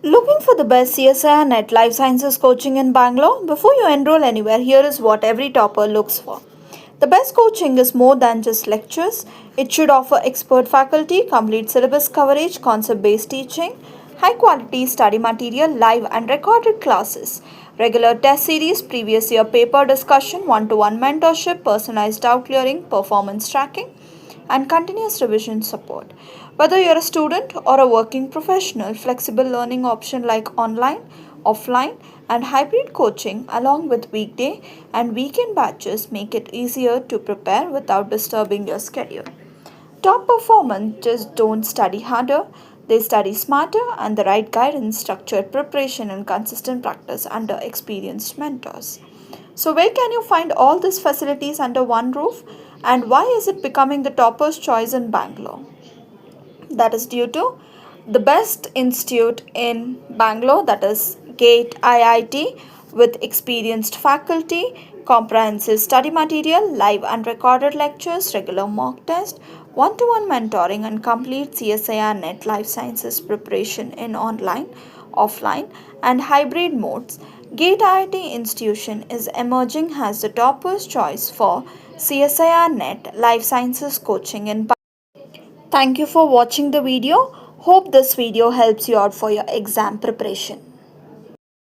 Looking for the best CSIR-NET Life Sciences coaching in Bangalore? Before you enroll anywhere, here is what every topper looks for. The best coaching is more than just lectures. It should offer expert faculty, complete syllabus coverage, concept-based teaching, high-quality study material, live and recorded classes, regular test series, previous year paper discussion, one-to-one mentorship, personalized doubt clearing, performance tracking, and continuous revision support. Whether you're a student or a working professional, flexible learning option like online, offline, and hybrid coaching along with weekday and weekend batches make it easier to prepare without disturbing your schedule. Top performers just don't study harder, they study smarter, and the right guidance, structured preparation, and consistent practice under experienced mentors. So, where can you find all these facilities under one roof? And why is it becoming the topper's choice in Bangalore? That is due to the best institute in Bangalore, that is GATEIIT, with experienced faculty, comprehensive study material, live and recorded lectures, regular mock test, one-to-one mentoring, and complete CSIR-NET Life Sciences preparation in online, offline, and hybrid modes. GATEIIT institution is emerging as the topper's choice for CSIR-NET Life Sciences coaching in. Thank you for watching the video. Hope this video helps you out for your exam preparation.